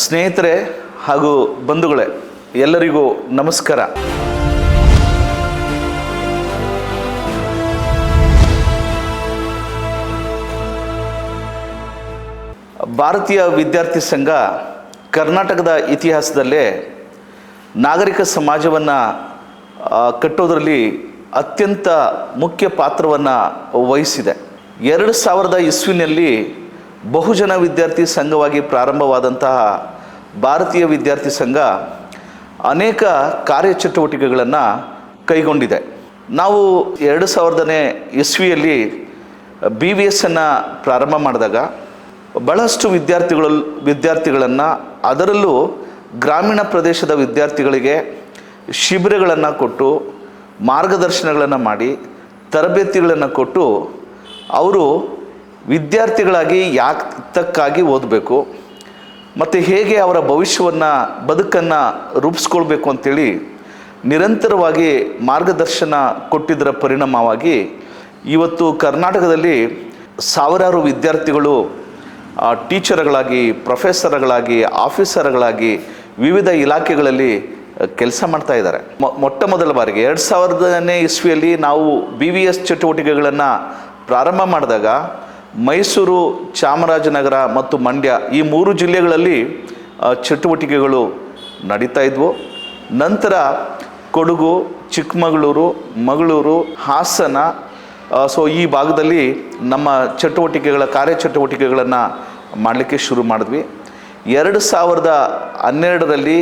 ಸ್ನೇಹಿತರೆ ಹಾಗೂ ಬಂಧುಗಳೇ, ಎಲ್ಲರಿಗೂ ನಮಸ್ಕಾರ. ಭಾರತೀಯ ವಿದ್ಯಾರ್ಥಿ ಸಂಘ ಕರ್ನಾಟಕದ ಇತಿಹಾಸದಲ್ಲೇ ನಾಗರಿಕ ಸಮಾಜವನ್ನು ಕಟ್ಟೋದರಲ್ಲಿ ಅತ್ಯಂತ ಮುಖ್ಯ ಪಾತ್ರವನ್ನು ವಹಿಸಿದೆ. 2000 ಇಸ್ವಿನಲ್ಲಿ ಬಹುಜನ ವಿದ್ಯಾರ್ಥಿ ಸಂಘವಾಗಿ ಪ್ರಾರಂಭವಾದಂತಹ ಭಾರತೀಯ ವಿದ್ಯಾರ್ಥಿ ಸಂಘ ಅನೇಕ ಕಾರ್ಯಚಟುವಟಿಕೆಗಳನ್ನು ಕೈಗೊಂಡಿದೆ. ನಾವು 2000ನೇ ಇಸ್ವಿಯಲ್ಲಿ BVS ಪ್ರಾರಂಭ ಮಾಡಿದಾಗ ಬಹಳಷ್ಟು ವಿದ್ಯಾರ್ಥಿಗಳನ್ನು ಅದರಲ್ಲೂ ಗ್ರಾಮೀಣ ಪ್ರದೇಶದ ವಿದ್ಯಾರ್ಥಿಗಳಿಗೆ ಶಿಬಿರಗಳನ್ನು ಕೊಟ್ಟು ಮಾರ್ಗದರ್ಶನಗಳನ್ನು ಮಾಡಿ ತರಬೇತಿಗಳನ್ನು ಕೊಟ್ಟು ಅವರು ವಿದ್ಯಾರ್ಥಿಗಳಾಗಿ ಯಾತಕ್ಕಾಗಿ ಓದಬೇಕು ಮತ್ತು ಹೇಗೆ ಅವರ ಬದುಕನ್ನು ರೂಪಿಸ್ಕೊಳ್ಬೇಕು ಅಂಥೇಳಿ ನಿರಂತರವಾಗಿ ಮಾರ್ಗದರ್ಶನ ಕೊಟ್ಟಿದ್ದರ ಪರಿಣಾಮವಾಗಿ ಇವತ್ತು ಕರ್ನಾಟಕದಲ್ಲಿ ಸಾವಿರಾರು ವಿದ್ಯಾರ್ಥಿಗಳು ಟೀಚರ್ಗಳಾಗಿ, ಪ್ರೊಫೆಸರ್ಗಳಾಗಿ, ಆಫೀಸರ್ಗಳಾಗಿ ವಿವಿಧ ಇಲಾಖೆಗಳಲ್ಲಿ ಕೆಲಸ ಮಾಡ್ತಾ ಇದ್ದಾರೆ. ಮೊಟ್ಟ ಮೊದಲ ಬಾರಿಗೆ 2000ನೇ ಇಸ್ವಿಯಲ್ಲಿ ನಾವು BVS ಚಟುವಟಿಕೆಗಳನ್ನು ಪ್ರಾರಂಭ ಮಾಡಿದಾಗ ಮೈಸೂರು, ಚಾಮರಾಜನಗರ ಮತ್ತು ಮಂಡ್ಯ ಈ 3 ಜಿಲ್ಲೆಗಳಲ್ಲಿ ಚಟುವಟಿಕೆಗಳು ನಡೀತಾ ಇದ್ವು. ನಂತರ ಕೊಡಗು, ಚಿಕ್ಕಮಗಳೂರು, ಮಗಳೂರು, ಹಾಸನ, ಈ ಭಾಗದಲ್ಲಿ ನಮ್ಮ ಕಾರ್ಯಚಟುವಟಿಕೆಗಳನ್ನು ಮಾಡಲಿಕ್ಕೆ ಶುರು ಮಾಡಿದ್ವಿ. 2012ರಲ್ಲಿ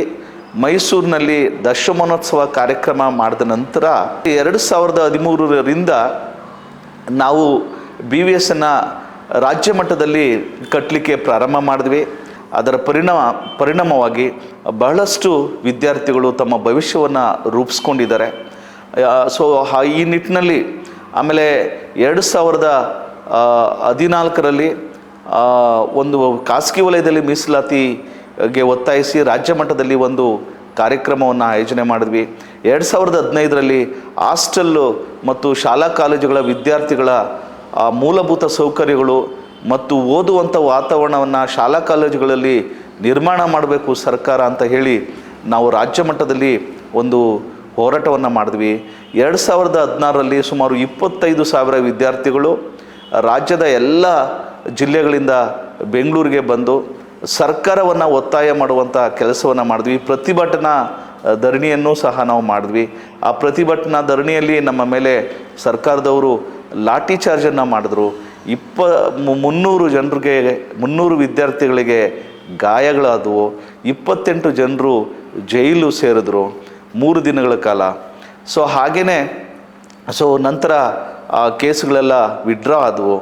ಮೈಸೂರಿನಲ್ಲಿ ದಶಮಾನೋತ್ಸವ ಕಾರ್ಯಕ್ರಮ ಮಾಡಿದ ನಂತರ 2013ರಿಂದ ನಾವು BVS ರಾಜ್ಯ ಮಟ್ಟದಲ್ಲಿ ಕಟ್ಟಲಿಕ್ಕೆ ಪ್ರಾರಂಭ ಮಾಡಿದ್ವಿ. ಅದರ ಪರಿಣಾಮವಾಗಿ ಬಹಳಷ್ಟು ವಿದ್ಯಾರ್ಥಿಗಳು ತಮ್ಮ ಭವಿಷ್ಯವನ್ನು ರೂಪಿಸ್ಕೊಂಡಿದ್ದಾರೆ. ಈ ನಿಟ್ಟಿನಲ್ಲಿ ಆಮೇಲೆ 2014ರಲ್ಲಿ ಒಂದು ಖಾಸಗಿ ವಲಯದಲ್ಲಿ ಮೀಸಲಾತಿಗೆ ಒತ್ತಾಯಿಸಿ ರಾಜ್ಯ ಮಟ್ಟದಲ್ಲಿ ಒಂದು ಕಾರ್ಯಕ್ರಮವನ್ನು ಆಯೋಜನೆ ಮಾಡಿದ್ವಿ. 2015ರಲ್ಲಿ ಹಾಸ್ಟೆಲ್ಲು ಮತ್ತು ಶಾಲಾ ಕಾಲೇಜುಗಳ ವಿದ್ಯಾರ್ಥಿಗಳ ಮೂಲಭೂತ ಸೌಕರ್ಯಗಳು ಮತ್ತು ಓದುವಂಥ ವಾತಾವರಣವನ್ನು ಶಾಲಾ ಕಾಲೇಜುಗಳಲ್ಲಿ ನಿರ್ಮಾಣ ಮಾಡಬೇಕು ಸರ್ಕಾರ ಅಂತ ಹೇಳಿ ನಾವು ರಾಜ್ಯ ಮಟ್ಟದಲ್ಲಿ ಒಂದು ಹೋರಾಟವನ್ನು ಮಾಡಿದ್ವಿ. 2016ರಲ್ಲಿ ಸುಮಾರು 25,000 ವಿದ್ಯಾರ್ಥಿಗಳು ರಾಜ್ಯದ ಎಲ್ಲ ಜಿಲ್ಲೆಗಳಿಂದ ಬೆಂಗಳೂರಿಗೆ ಬಂದು ಸರ್ಕಾರವನ್ನು ಒತ್ತಾಯ ಮಾಡುವಂಥ ಕೆಲಸವನ್ನು ಮಾಡಿದ್ವಿ. ಪ್ರತಿಭಟನಾ ಧರಣಿಯನ್ನು ಸಹ ನಾವು ಮಾಡಿದ್ವಿ. ಆ ಪ್ರತಿಭಟನಾ ಧರಣಿಯಲ್ಲಿ ನಮ್ಮ ಮೇಲೆ ಸರ್ಕಾರದವರು ಲಾಠಿ ಚಾರ್ಜನ್ನು ಮಾಡಿದ್ರು. 300 ವಿದ್ಯಾರ್ಥಿಗಳಿಗೆ ಗಾಯಗಳಾದವು. 28 ಜನರು ಜೈಲು ಸೇರಿದ್ರು 3 ದಿನಗಳ ಕಾಲ. ಹಾಗೆಯೇ ನಂತರ ಆ ಕೇಸುಗಳೆಲ್ಲ ವಿಡ್ರಾ ಆದವು.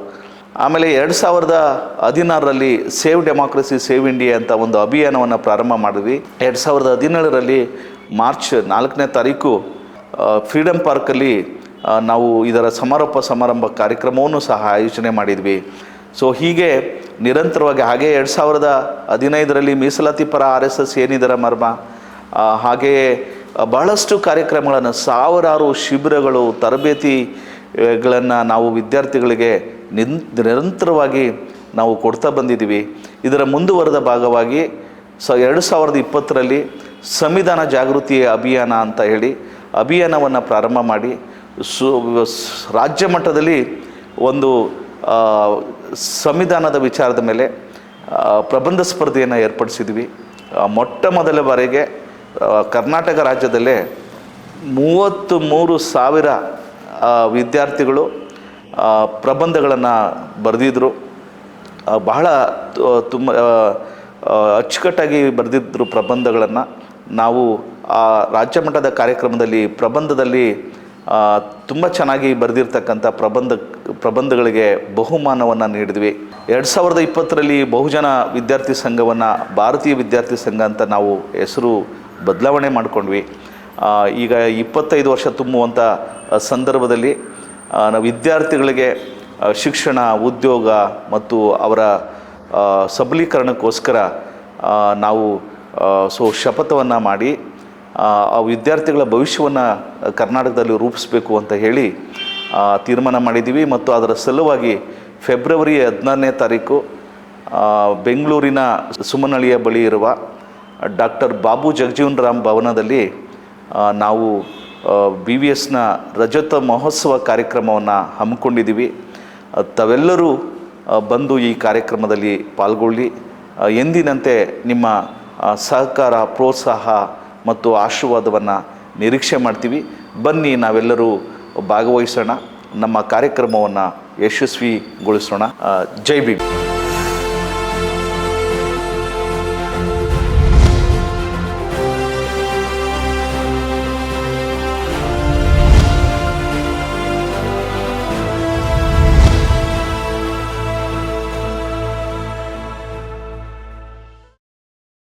ಆಮೇಲೆ 2016ರಲ್ಲಿ ಸೇವ್ ಡೆಮಾಕ್ರಸಿ ಸೇವ್ ಇಂಡಿಯಾ ಅಂತ ಒಂದು ಅಭಿಯಾನವನ್ನು ಪ್ರಾರಂಭ ಮಾಡಿದ್ವಿ. 2017ರಲ್ಲಿ ಮಾರ್ಚ್ 4ನೇ ತಾರೀಕು ಫ್ರೀಡಮ್ ಪಾರ್ಕಲ್ಲಿ ನಾವು ಇದರ ಸಮಾರಂಭ ಕಾರ್ಯಕ್ರಮವನ್ನು ಸಹ ಆಯೋಜನೆ ಮಾಡಿದ್ವಿ. ಹೀಗೆ ನಿರಂತರವಾಗಿ 2015ರಲ್ಲಿ ಮೀಸಲಾತಿ ಪರ RSS ಏನಿದರ ಮರ್ಮ, ಹಾಗೆಯೇ ಬಹಳಷ್ಟು ಕಾರ್ಯಕ್ರಮಗಳನ್ನು, ಸಾವಿರಾರು ಶಿಬಿರಗಳು, ತರಬೇತಿಗಳನ್ನು ನಾವು ವಿದ್ಯಾರ್ಥಿಗಳಿಗೆ ನಿರಂತರವಾಗಿ ನಾವು ಕೊಡ್ತಾ ಬಂದಿದ್ದೀವಿ. ಇದರ ಮುಂದುವರೆದ ಭಾಗವಾಗಿ 2020ರಲ್ಲಿ ಸಂವಿಧಾನ ಜಾಗೃತಿ ಅಭಿಯಾನ ಅಂತ ಹೇಳಿ ಅಭಿಯಾನವನ್ನು ಪ್ರಾರಂಭ ಮಾಡಿ ರಾಜ್ಯ ಮಟ್ಟದಲ್ಲಿ ಒಂದು ಸಂವಿಧಾನದ ವಿಚಾರದ ಮೇಲೆ ಪ್ರಬಂಧ ಸ್ಪರ್ಧೆಯನ್ನು ಏರ್ಪಡಿಸಿದ್ವಿ. ಮೊಟ್ಟ ಮೊದಲ ಬಾರಿಗೆ ಕರ್ನಾಟಕ ರಾಜ್ಯದಲ್ಲೇ 33,000 ವಿದ್ಯಾರ್ಥಿಗಳು ಪ್ರಬಂಧಗಳನ್ನು ಬರೆದಿದ್ದರು. ಬಹಳ ತುಂಬ ಅಚ್ಚುಕಟ್ಟಾಗಿ ಬರೆದಿದ್ದರು ಪ್ರಬಂಧಗಳನ್ನು. ನಾವು ಆ ರಾಜ್ಯ ಮಟ್ಟದ ಕಾರ್ಯಕ್ರಮದಲ್ಲಿ ಪ್ರಬಂಧದಲ್ಲಿ ತುಂಬ ಚೆನ್ನಾಗಿ ಬರೆದಿರ್ತಕ್ಕಂಥ ಪ್ರಬಂಧಗಳಿಗೆ ಬಹುಮಾನವನ್ನು ನೀಡಿದ್ವಿ. 2020ರಲ್ಲಿ ಬಹುಜನ ವಿದ್ಯಾರ್ಥಿ ಸಂಘವನ್ನು ಭಾರತೀಯ ವಿದ್ಯಾರ್ಥಿ ಸಂಘ ಅಂತ ನಾವು ಹೆಸರು ಬದಲಾವಣೆ ಮಾಡಿಕೊಂಡ್ವಿ. ಈಗ 25 ವರ್ಷ ತುಂಬುವಂಥ ಸಂದರ್ಭದಲ್ಲಿ ವಿದ್ಯಾರ್ಥಿಗಳಿಗೆ ಶಿಕ್ಷಣ, ಉದ್ಯೋಗ ಮತ್ತು ಅವರ ಸಬಲೀಕರಣಕ್ಕೋಸ್ಕರ ನಾವು ಶಪಥವನ್ನು ಮಾಡಿ ಆ ವಿದ್ಯಾರ್ಥಿಗಳ ಭವಿಷ್ಯವನ್ನು ಕರ್ನಾಟಕದಲ್ಲಿ ರೂಪಿಸಬೇಕು ಅಂತ ಹೇಳಿ ತೀರ್ಮಾನ ಮಾಡಿದ್ದೀವಿ. ಮತ್ತು ಅದರ ಸಲುವಾಗಿ ಫೆಬ್ರವರಿ 14ನೇ ತಾರೀಕು ಬೆಂಗಳೂರಿನ ಸುಮನಹಳ್ಳಿಯ ಬಳಿ ಇರುವ ಡಾಕ್ಟರ್ ಬಾಬು ಜಗಜೀವನ್ ರಾಮ್ ಭವನದಲ್ಲಿ ನಾವು BVSನ ರಜತ ಮಹೋತ್ಸವ ಕಾರ್ಯಕ್ರಮವನ್ನು ಹಮ್ಮಿಕೊಂಡಿದ್ದೀವಿ. ತಾವೆಲ್ಲರೂ ಬಂದು ಈ ಕಾರ್ಯಕ್ರಮದಲ್ಲಿ ಪಾಲ್ಗೊಳ್ಳಿ. ಎಂದಿನಂತೆ ನಿಮ್ಮ ಸಹಕಾರ, ಪ್ರೋತ್ಸಾಹ ಮತ್ತು ಆಶೀರ್ವಾದವನ್ನು ನಿರೀಕ್ಷೆ ಮಾಡ್ತೀವಿ. ಬನ್ನಿ, ನಾವೆಲ್ಲರೂ ಭಾಗವಹಿಸೋಣ, ನಮ್ಮ ಕಾರ್ಯಕ್ರಮವನ್ನು ಯಶಸ್ವಿಗೊಳಿಸೋಣ. ಜೈ ಭೀಮ್.